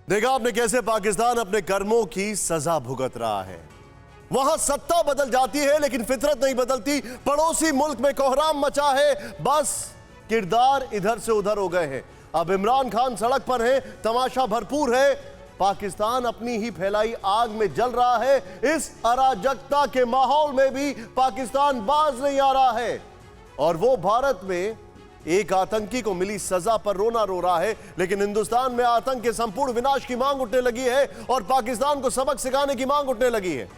देखा आपने कैसे पाकिस्तान अपने कर्मों की सजा भुगत रहा है। वहां सत्ता बदल जाती है लेकिन फितरत नहीं बदलती। पड़ोसी मुल्क में कोहराम मचा है, बस किरदार इधर से उधर हो गए हैं। अब इमरान खान सड़क पर है, तमाशा भरपूर है। पाकिस्तान अपनी ही फैलाई आग में जल रहा है। इस अराजकता के माहौल में भी पाकिस्तान बाज नहीं आ रहा है और वो भारत में एक आतंकी को मिली सजा पर रोना रो रहा है। लेकिन हिंदुस्तान में आतंक के संपूर्ण विनाश की मांग उठने लगी है और पाकिस्तान को सबक सिखाने की मांग उठने लगी है।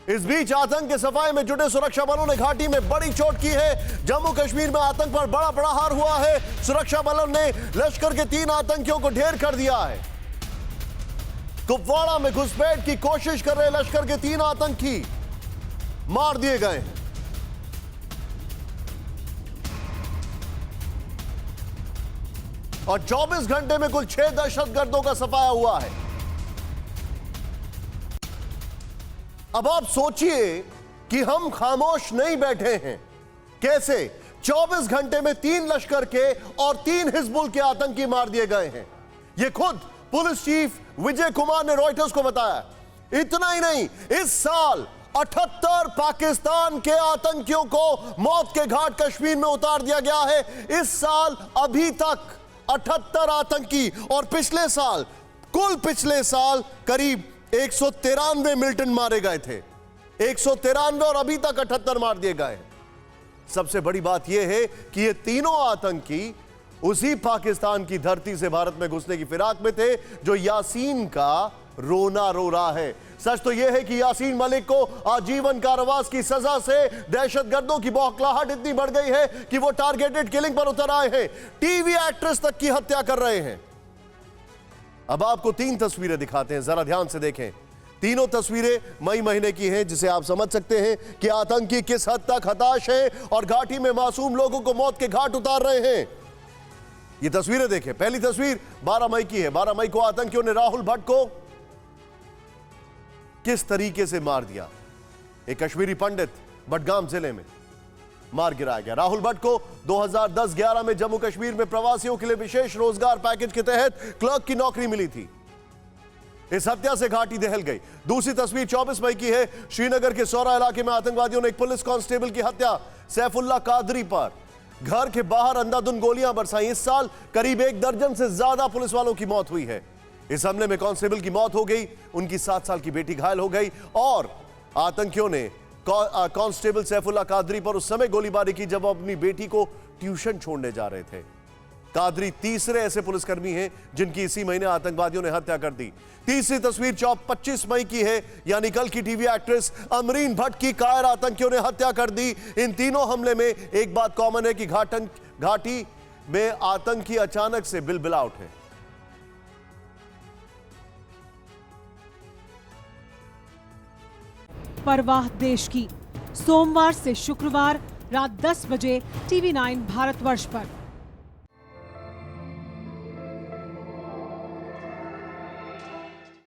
इस बीच आतंक के सफाए में जुटे सुरक्षा बलों ने घाटी में बड़ी चोट की है। जम्मू कश्मीर में आतंक पर बड़ा प्रहार हुआ है। सुरक्षा बलों ने लश्कर के 3 आतंकियों को ढेर कर दिया है। कुपवाड़ा में घुसपैठ की कोशिश कर रहे लश्कर के 3 आतंकी मार दिए गए हैं। और 24 घंटे में कुल 6 दहशतगर्दों का सफाया हुआ है। अब आप सोचिए कि हम खामोश नहीं बैठे हैं। कैसे 24 घंटे में 3 लश्कर के और 3 हिजबुल के आतंकी मार दिए गए हैं। यह खुद पुलिस चीफ विजय कुमार ने रॉयटर्स को बताया। इतना ही नहीं, इस साल 78 पाकिस्तान के आतंकियों को मौत के घाट कश्मीर में उतार दिया गया है। इस साल अभी तक 78 आतंकी और पिछले साल करीब 193 मिलिटेंट मारे गए थे। 193 और अभी तक 78 मार दिए गए। सबसे बड़ी बात यह है कि ये तीनों आतंकी उसी पाकिस्तान की धरती से भारत में घुसने की फिराक में थे जो यासीन का रोना रो रहा है। सच तो यह है कि यासीन मलिक को आजीवन कारावास की सजा से दहशतगर्दों की बौखलाहट इतनी बढ़ गई है कि वो टारगेटेड किलिंग पर उतर आए हैं। टीवी एक्ट्रेस तक की हत्या कर रहे हैं। अब आपको 3 तस्वीरें दिखाते हैं, जरा ध्यान से देखें। तीनों तस्वीरें मई महीने की हैं, जिसे आप समझ सकते हैं कि आतंकी किस हद तक हताश है और घाटी में मासूम लोगों को मौत के घाट उतार रहे हैं। ये तस्वीरें देखें। पहली तस्वीर 12 मई की है। 12 मई को आतंकियों ने राहुल भट्ट को किस तरीके से मार दिया। एक कश्मीरी पंडित बडगाम जिले में मार गिराया गया। राहुल भट्ट को 2010-11 में जम्मू कश्मीर में प्रवासियों के लिए विशेष रोजगार पैकेज के तहत क्लर्क की नौकरी मिली थी। इस हत्या से घाटी दहल गई। दूसरी तस्वीर 24 मई की है। श्रीनगर के सौरा इलाके में आतंकवादियों ने एक पुलिस कांस्टेबल की हत्या सैफुल्ला कादरी पर घर के बाहर अंधाधुंध गोलियां बरसाई। इस साल करीब 1 दर्जन से ज्यादा पुलिस वालों की मौत हुई है। इस हमले में कांस्टेबल की मौत हो गई, उनकी 7 साल की बेटी घायल हो गई और आतंकियों ने कांस्टेबल सैफुल्ला कादरी पर उस समय गोलीबारी की जब वो अपनी बेटी को ट्यूशन छोड़ने जा रहे थे। कादरी तीसरे ऐसे पुलिसकर्मी हैं जिनकी इसी महीने आतंकवादियों ने हत्या कर दी। तीसरी तस्वीर 25 मई की है, यानी कल की टीवी एक्ट्रेस अमरीन भट्ट की कायर आतंकियों ने हत्या कर दी। इन तीनों हमले में एक बात कॉमन है कि घाटी में आतंकी अचानक से बिलबिला उठे। परवाह देश की, सोमवार से शुक्रवार रात 10 बजे TV9 भारतवर्ष पर।